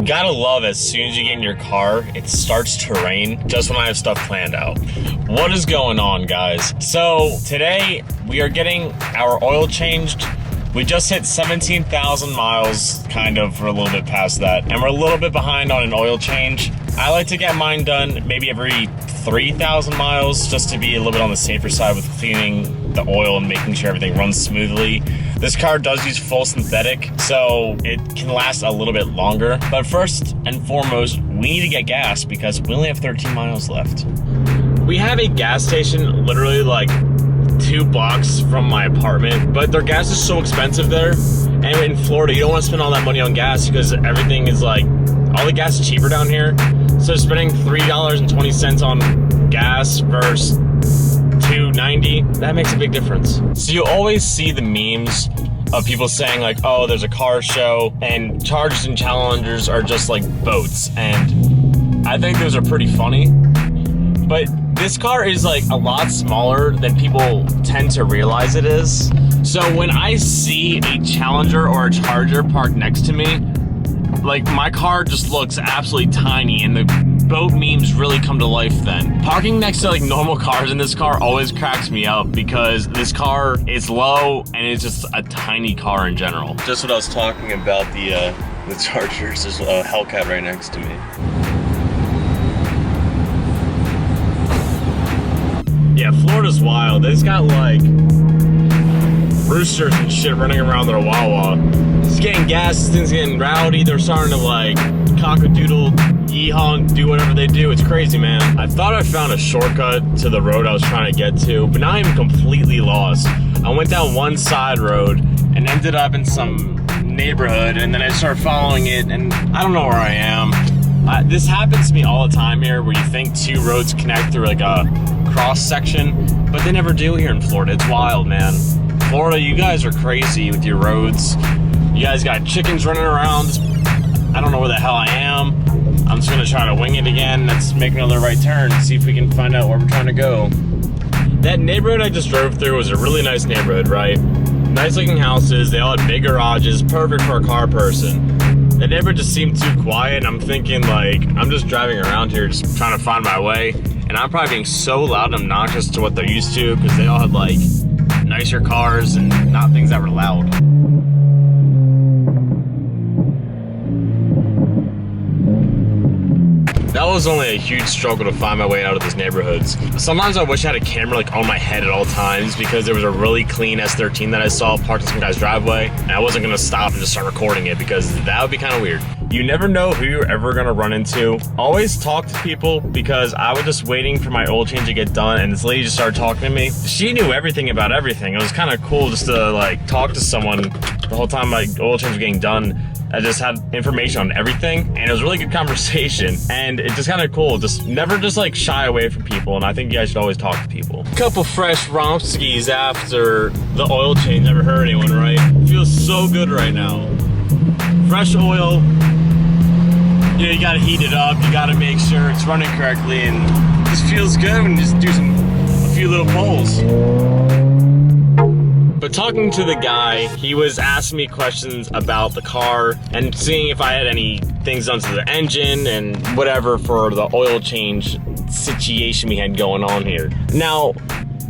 Gotta love as soon as you get in your car, it starts to rain just when I have stuff planned out. What is going on, guys? So today we are getting our oil changed. We just hit 17,000 miles, kind of, we're a little bit past that. And we're a little bit behind on an oil change. I like to get mine done maybe every 3,000 miles just to be a little bit on the safer side with cleaning the oil and making sure everything runs smoothly. This car does use full synthetic, so it can last a little bit longer. But first and foremost, we need to get gas because we only have 13 miles left. We have a gas station literally like 2 blocks from my apartment, but their gas is so expensive there. And in Florida, you don't want to spend all that money on gas because everything is like, all the gas is cheaper down here. So spending $3.20 on gas versus $2.90, that makes a big difference. So you always see the memes of people saying like, oh, there's a car show and Chargers and Challengers are just like boats. And I think those are pretty funny. But this car is like a lot smaller than people tend to realize it is. So when I see a Challenger or a Charger parked next to me, like my car just looks absolutely tiny and the boat memes really come to life then. Parking next to like normal cars in this car always cracks me up because this car is low and it's just a tiny car in general. Just what I was talking about, the Chargers. There's a Hellcat right next to me. Yeah, Florida's wild. It's got like roosters and shit running around their Wawa. It's getting gas, this thing's getting rowdy. They're starting to like cock-a-doodle, yee-honk, do whatever they do. It's crazy, man. I thought I found a shortcut to the road I was trying to get to, but now I'm completely lost. I went down one side road and ended up in some neighborhood, and then I started following it, and I don't know where I am. This happens to me all the time here, where you think 2 roads connect through like a cross section, but they never do here in Florida. It's wild, man. Florida, you guys are crazy with your roads. You guys got chickens running around. I don't know where the hell I am. I'm just gonna try to wing it again. Let's make another right turn and see if we can find out where we're trying to go. That neighborhood I just drove through was a really nice neighborhood, right? Nice looking houses, they all had big garages, perfect for a car person. The neighborhood just seemed too quiet, and I'm thinking like, I'm just driving around here just trying to find my way, and I'm probably being so loud and obnoxious to what they're used to because they all had like nicer cars and not things that were loud. That was only a huge struggle to find my way out of those neighborhoods. Sometimes I wish I had a camera like on my head at all times because there was a really clean S13 that I saw parked in some guy's driveway, and I wasn't gonna stop and just start recording it because that would be kind of weird. You never know who you're ever gonna run into. Always talk to people, because I was just waiting for my oil change to get done and this lady just started talking to me. She knew everything about everything. It was kind of cool just to like talk to someone the whole time my oil change was getting done. I just had information on everything, and it was a really good conversation, and it's just kind of cool. Just never just like shy away from people, and I think you guys should always talk to people. Couple fresh Romskis after the oil change. Never hurt anyone, right? Feels so good right now. Fresh oil. You know, you gotta heat it up. You gotta make sure it's running correctly, and it just feels good when you just do a few little pulls. But talking to the guy, he was asking me questions about the car and seeing if I had any things done to the engine and whatever for the oil change situation we had going on here. Now,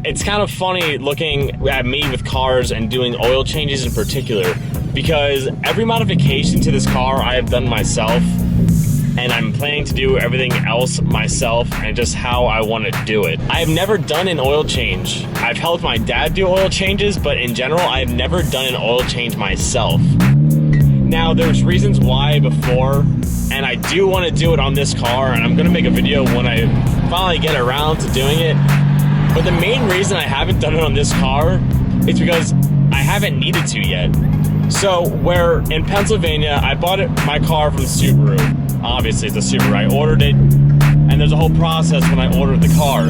it's kind of funny looking at me with cars and doing oil changes in particular, because every modification to this car I have done myself, and I'm planning to do everything else myself and just how I want to do it. I have never done an oil change. I've helped my dad do oil changes, but in general, I've never done an oil change myself. Now, there's reasons why before, and I do want to do it on this car, and I'm gonna make a video when I finally get around to doing it. But the main reason I haven't done it on this car is because I haven't needed to yet. So, where in Pennsylvania, I bought my car from Subaru. Obviously, it's a Subaru. I ordered it, and there's a whole process when I ordered the car.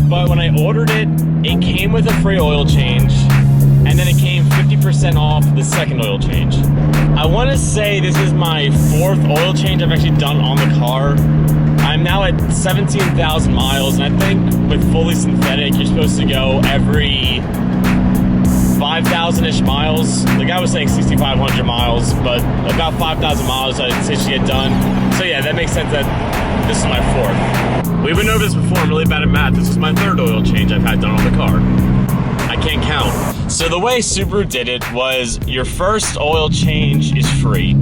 But when I ordered it, it came with a free oil change, and then it came 50% off the second oil change. I want to say this is my 4th oil change I've actually done on the car. I'm now at 17,000 miles, and I think with fully synthetic, you're supposed to go every 5,000-ish miles. The guy was saying 6,500 miles, but about 5,000 miles I'd say she had done. So yeah, that makes sense that this is my 4th. We went over this before, I'm really bad at math. This is my 3rd oil change I've had done on the car. I can't count. So the way Subaru did it was your first oil change is free.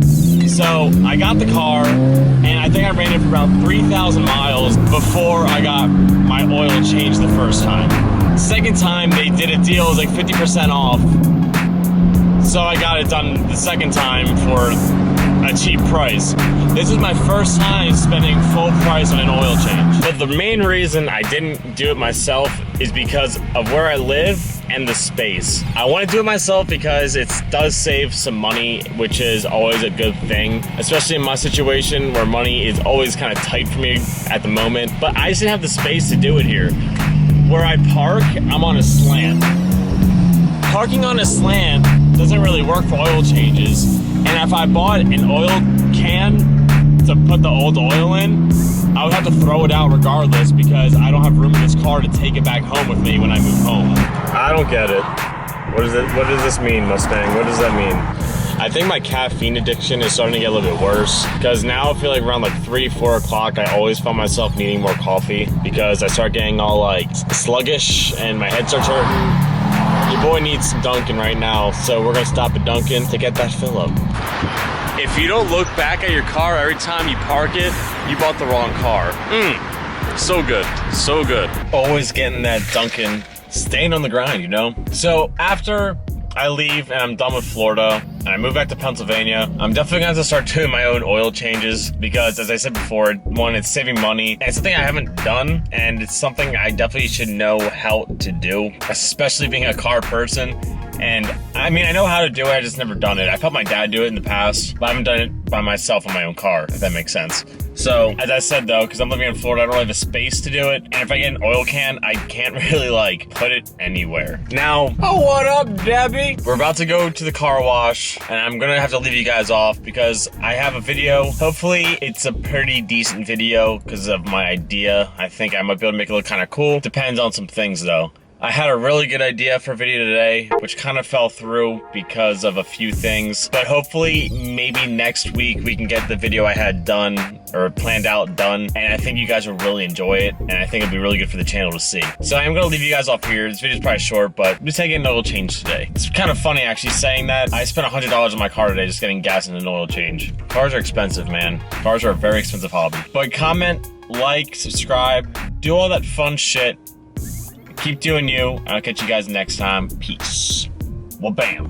So I got the car and I think I ran it for about 3,000 miles before I got my oil changed the first time. Second time they did a deal, it was like 50% off. So I got it done the second time for a cheap price. This is my first time spending full price on an oil change. But the main reason I didn't do it myself is because of where I live and the space. I want to do it myself because it does save some money, which is always a good thing, especially in my situation where money is always kind of tight for me at the moment. But I just didn't have the space to do it here. Where I park, I'm on a slant. Parking on a slant doesn't really work for oil changes, and if I bought an oil can to put the old oil in, I would have to throw it out regardless because I don't have room in this car to take it back home with me when I move home. I don't get it. What does this mean, Mustang? What does that mean? I think my caffeine addiction is starting to get a little bit worse because now I feel like around like 3, 4 o'clock, I always find myself needing more coffee because I start getting all like sluggish and my head starts hurting. Your boy needs some Dunkin' right now, so we're gonna stop at Dunkin' to get that fill up. If you don't look back at your car every time you park it, you bought the wrong car. So good, so good. Always getting that Dunkin', staying on the grind, you know? So after I leave and I'm done with Florida and I move back to Pennsylvania, I'm definitely gonna have to start doing my own oil changes because, as I said before, one, it's saving money and it's something I haven't done, and it's something I definitely should know how to do, especially being a car person. And I mean, I know how to do it, I just never done it. I've helped my dad do it in the past, but I haven't done it by myself on my own car, if that makes sense. So, as I said though, because I'm living in Florida, I don't really have the space to do it. And if I get an oil can, I can't really like put it anywhere. Now, oh, what up, Debbie? We're about to go to the car wash and I'm gonna have to leave you guys off because I have a video. Hopefully it's a pretty decent video because of my idea. I think I might be able to make it look kind of cool. Depends on some things though. I had a really good idea for a video today, which kind of fell through because of a few things, but hopefully maybe next week we can get the video I had done or planned out done, and I think you guys will really enjoy it, and I think it'll be really good for the channel to see. So I'm gonna leave you guys off here. This video's probably short, but I'm just taking an oil change today. It's kind of funny actually saying that. I spent $100 on my car today just getting gas and an oil change. Cars are expensive, man. Cars are a very expensive hobby. But comment, like, subscribe, do all that fun shit. Keep doing you. I'll catch you guys next time. Peace. Well, bam.